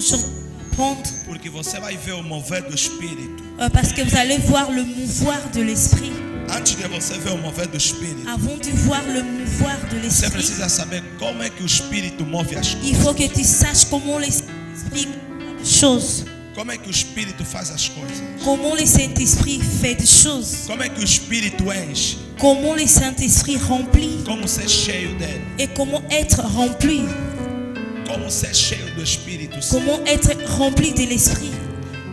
aujourd'hui apprendre. Porque você vai ver o mover do Espírito. Parce que vous allez voir le mouvoir de l'esprit. Antes de você ver o mover do Espírito, Avant de voir le mouvoir de você l'esprit, precisa saber como é que o Espírito move as il coisas. faut que tu saches comment l'esprit fait des choses. Como é que o Espírito faz as coisas. Comment le Saint-Esprit fait des choses. Como é que o Espírito enche. Comment le Saint-Esprit remplit. Como ser cheio dele. Et comment être rempli. Como ser cheio do Espírito Santo. Comment être rempli de l'Esprit.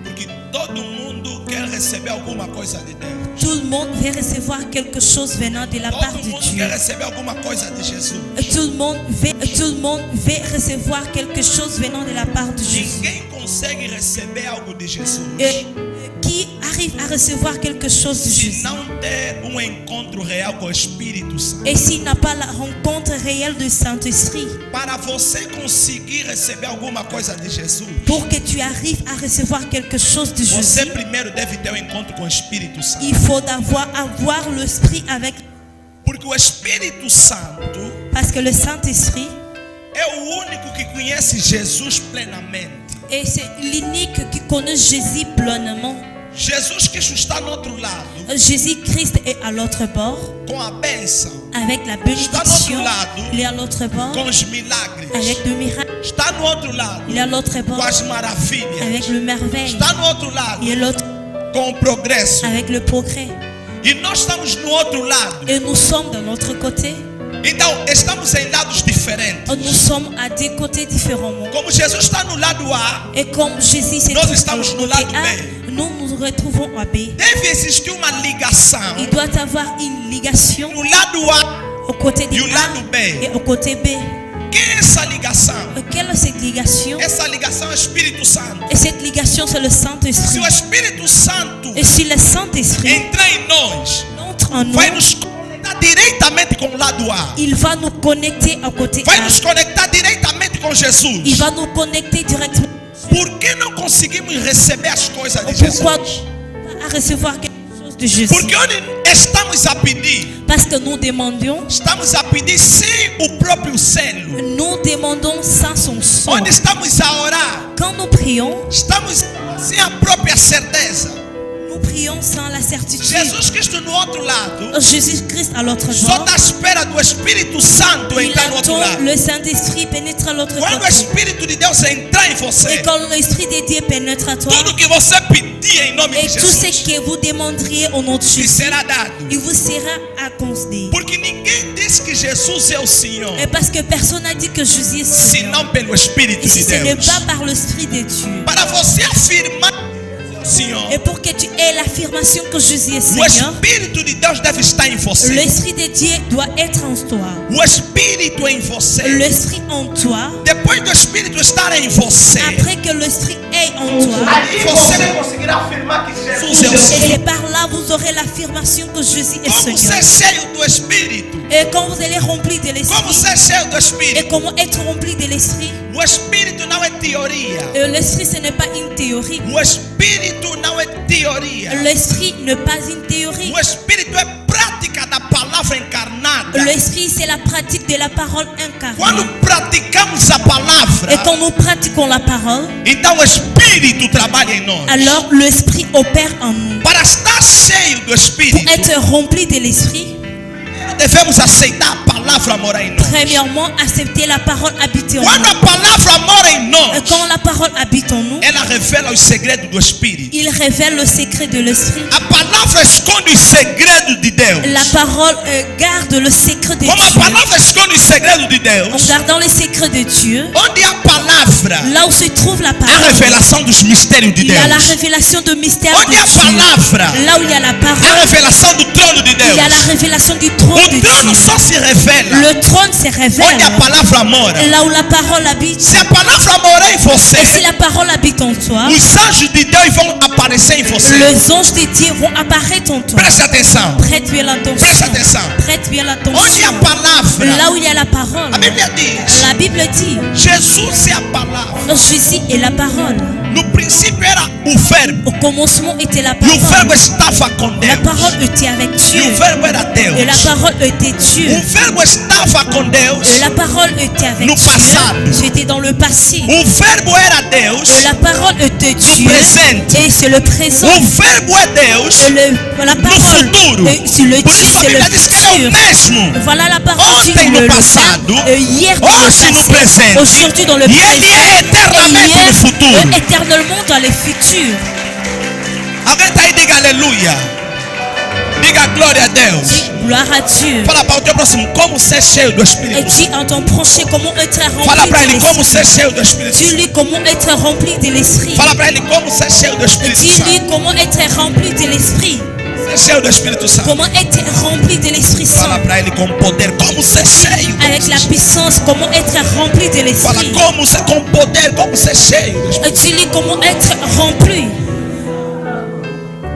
Porque todo mundo quer receber alguma coisa de Deus. Tout le monde veut recevoir quelque chose venant de la part Todo de mundo Dieu. quer receber alguma coisa de Jesus. Tout le monde veut recevoir quelque chose venant de la part de Jésus. Ninguém consegue receber algo de Jesus Et qui arrive à recevoir quelque chose de se Jésus. não ter encontro real com o Espírito Santo. Et s'il n'a pas la rencontre réelle du Saint-Esprit, Para você conseguir receber alguma coisa de Jesus, pour que tu arrives à recevoir quelque chose de você Jésus, primeiro deve ter encontro com o Espírito Santo. il faut avoir l'Esprit avec. Porque o Espírito Santo Parce que le Saint-Esprit, é o único que conhece Jesus plenamente. et c'est l'unique qui connaît Jésus pleinement. Jesus Cristo está no outro lado, Jésus-Christ est à l'autre bord, com a bênção, avec la bénédiction. lado, Il est à l'autre bord, com os milagres. avec le miracle. Está no outro lado, Il est à l'autre com bord, as maravilhas. avec le merveille. Está no outro lado, Il est l'autre com o progresso. avec le progrès. E nós estamos no outro lado. Et nous sommes de l'autre côté. Então, estamos em lados diferentes. Nous sommes à des côtés différents. Como Jesus está no lado A, Et comme Jésus s'est Nós trouvé estamos au no côté lado A, B. nous nous retrouvons à B. deve existir uma ligação Il doit y avoir une ligation no lado A au côté e de o lado A B. et au côté B. Que é essa ligação? Quelle est cette ligation? Essa ligação é o Espírito Santo. Et cette ligation, c'est le Se Saint-Esprit. o Espírito Santo Et si le Saint-Esprit entrar em nós, entre en nous, vai nos conectar diretamente com o lado A. il va nous connecter au côté Vai A. nos conectar diretamente com Il Jesus. va nous connecter directement. Por que não conseguimos receber as coisas de Pourquoi Jesus? à recevoir quelque chose de Jésus? Porque onde estamos a pedir, Parce que nous demandions, estamos a pedir sem o próprio selo. nous demandons sans son sang. Onde estamos a orar, Quand nous prions, estamos sem a própria certeza. nous prions sans la certitude. Jesus Cristo no outro lado Jésus-Christ à l'autre só bord, está à espera do Espírito Santo il entrar no outro attend lado. le Saint-Esprit pénètre à l'autre Quando o côté. Espírito de Deus entrar em Et você, quand l'Esprit de Dieu pénètre à toi, tudo que você pedir em nome et de tout ce Jesus que vous demanderiez au nom de te Jésus, será dado. il vous sera accordé. Porque ninguém diz que Jesus é o Senhor, Et parce que personne n'a dit que Jésus est Seigneur. senão pelo Espírito Et si de ce n'est Deus. pas par l'Esprit de Dieu. Para você afirmar Senhor, Et pour que tu aies l'affirmation que Jésus est o Seigneur, Espírito de Deus deve estar em você. l'Esprit de Dieu doit être en toi. O Espírito em você. L'Esprit en toi, Depois do Espírito estar em você, après que l'Esprit est en toi, você vai conseguir afirmar que Jesus é o et Senhor. c'est par là vous aurez l'affirmation que Jésus est Como Seigneur. ser cheio do Espírito? Et quand vous allez rempli de Como l'Esprit, ser cheio do et Espírito? comment être rempli de l'Esprit, O Espírito não é teoria. l'Esprit ce n'est pas une théorie. O Espírito não é teoria. L'Esprit n'est pas une théorie. O Espírito é prática da palavra encarnada. L'Esprit c'est la pratique de la parole Quando incarnée. praticamos a palavra, Et quand nous pratiquons la parole, então o Espírito trabalha em nós. alors l'Esprit opère en nous. Para estar cheio do Espírito, Être rempli de l'Esprit, devemos aceitar a palavra morar em nós. premièrement, accepter la parole habiter en Quando nous. a palavra mora em Et nós, quand la parole habite en nous, ela revela os segredos do Espírito. il révèle le secret de l'Esprit. A palavra esconde os segredos de Deus. La parole garde le secret de Como a Dieu. palavra esconde os segredos de En Deus, gardant les secrets de Dieu, onde a palavra, là où se trouve la a parole, revelação dos mistérios de il y a la Deus. révélation de mystère Onde a de Dieu. palavra, Là où il y a la a parole, revelação do trono de il y a la Deus. révélation du trône de O trono Dieu. só se revela Le trône se onde a révèle palavra mora. là où la parole habite. Se a palavra morar em Et si você, la parole habite en toi, os anjos de Deus vão aparecer em você. les anges de Dieu vont apparaître en toi. Preste atenção. Prête bien Preste l'attention. atenção. Prête bien Onde a l'attention. palavra, Là où il y a la parole, a Bíblia diz, la Bible dit, Jesus é a palavra. Jésus est la parole. No princípio era era o verbo. Au commencement était la E o verbo parole. estava com La Deus. parole était avec E Dieu. o verbo era Et la Deus. parole était Dieu. O verbo estava com Deus. Et la parole était avec No Dieu. passado. C'était dans le passé. O verbo era Deus. Et la parole était Dieu. presente. Et c'est le présent. O verbo é Deus. Et la parole, futuro. c'est le Por isso a c'est Bíblia le diz que ele é o futur. mesmo. Voilà la parole dit Ontem no le passado, hier dans le hoje no passé, presente. aujourd'hui dans le E présent, ele é eternamente no et futuro. éternellement dans le futur. Alguém está aí, diga aleluia. Diga glória a Deus. Dis gloire à Dieu. Fala para o teu próximo como ser cheio do Et Espírito dis Santo. à ton prochain comment être Fala para rempli ele de como ser l'esprit. cheio do Espírito Santo. Dis-lui comment être rempli de l'esprit. Fala para ele como ser cheio do Espírito Dis-lui Santo. comment être rempli de l'esprit. Ser cheio do Espírito Santo. Comment être rempli de l'Esprit Fala Saint. para ele com poder como ser cheio. Avec la puissance, comment être rempli de Fala l'Esprit. como ser com poder, como ser cheio do Espírito. Dis-lui comment être rempli.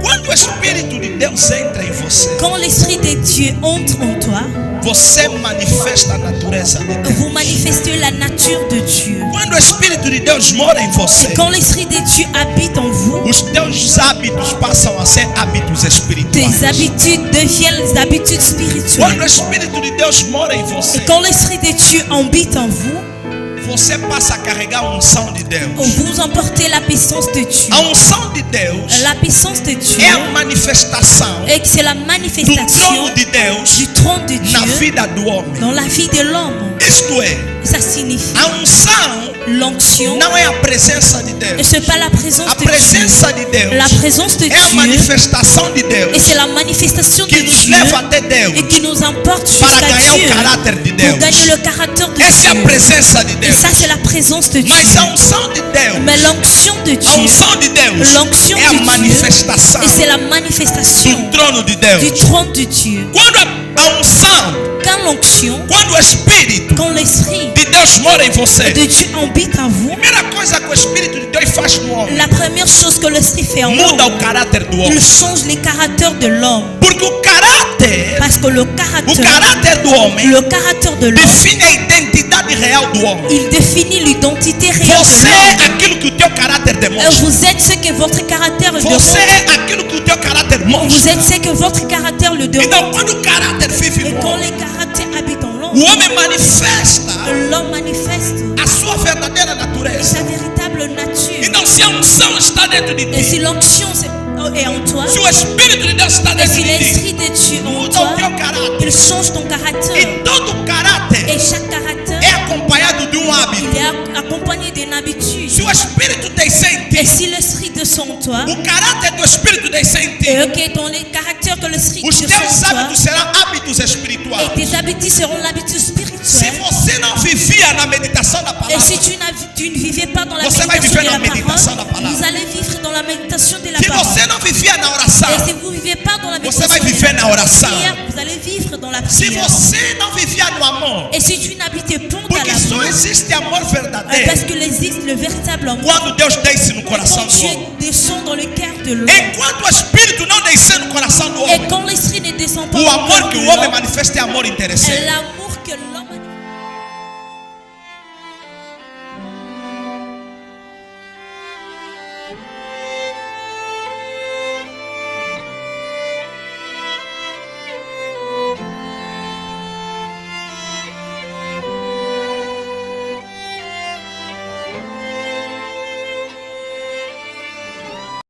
Quando o Espírito de Deus entra em você, Quand l'Esprit de Dieu entre en toi, você manifesta a natureza de Deus. vous manifestez la nature de Dieu. Quando o Espírito de Deus mora em você, Quand l'Esprit de Dieu habite en vous, os teus hábitos passam a ser hábitos espirituais. tes habitudes deviennent des habitudes Quando o spirituelles. Espírito de Deus mora em você, Et quand l'Esprit de Dieu habite en vous, você passa a carregar a unção de Deus. vous emportez la puissance de Dieu. A unção de Deus La puissance de Dieu, é a manifestação et que c'est la do manifestation trono de Deus du trône de na Dieu vida do homem. dans la vie de l'homme. Isto é, Ça signifie a unção l'onction. não é a presença de Et Deus. ce n'est pas la présence A de Dieu. presença de Deus La présence de é a Dieu. manifestação de Et Deus c'est la manifestation de que nos Dieu leva até Deus et qui nous emporte para jusqu'à ganhar Dieu o caráter de pour Deus. gagner le caractère de Essa é a Dieu. presença de Et Deus. ça, c'est la présence de Dieu. Mas a unção de Deus, Mais l'onction de a Dieu, unção de Deus l'onction é a de Dieu, manifestação et c'est la manifestation do trono de du Deus. trône de Dieu. Quando a unção, Quand l'onction, quando o Espírito quand l'Esprit de Deus mora em você, de Dieu habite en vous, a primeira coisa que o Espírito de Deus faz no homem, la première chose que l'Esprit fait en muda nous, o caráter do il homem. change les caractères de l'homme. Porque o caráter Parce que le caractère do homem de l'homme, define a identidade real do homem. il définit l'identité réelle Você de l'homme. é aquilo que o teu caráter demonstra. Vous êtes ce que votre caractère Você demande. é aquilo que o teu caráter Vous mostra. êtes ce que votre caractère le demande. Então, quando o caráter vive Et no quand homem, les caractères habitent en o l'homme, homem manifesta l'homme manifeste a sua verdadeira natureza. sa véritable nature. Então, se a unção está dentro de Et ti, si l'onction est en toi, se o Espírito de Deus está et dentro si de ti, l'Esprit de Dieu est en muda toi, o teu caráter. il change ton caractère. E todo caráter Et chaque caractère, é acompanhado de hábito. il est accompagné d'une habitude. Se o Espírito descer em Et ti, si l'Esprit descend en toi, o caráter do Espírito descer em ti, et ok, dans les caractères que l'Esprit os descend teus en toi, hábitos serão hábitos espirituais. et tes habitudes seront l'habitude Se spirituelle. você não vivia na meditação da Et palavra, si tu ne vivais pas dans la Você vai méditation viver de na la meditação da parole, palavra. vous allez vivre dans la méditation de la se parole. você não vivia na oração, Et si vous ne vivez pas dans la você vai méditation viver de na oração. prière, vous allez vivre dans la Se prière. você não vivia no amor, Et si tu n'habitais pas dans porque só l'amour, existe amor parce verdadeiro qu'il existe le véritable amour, quando Deus desce no coração quand do Dieu homem. descend dans le cœur de l'homme, Enquanto o Espírito não descer no coração do et homem, quand l'Esprit ne descend pas o dans le amor cœur que de o homem l'homme, manifesta é amor interessante. l'amour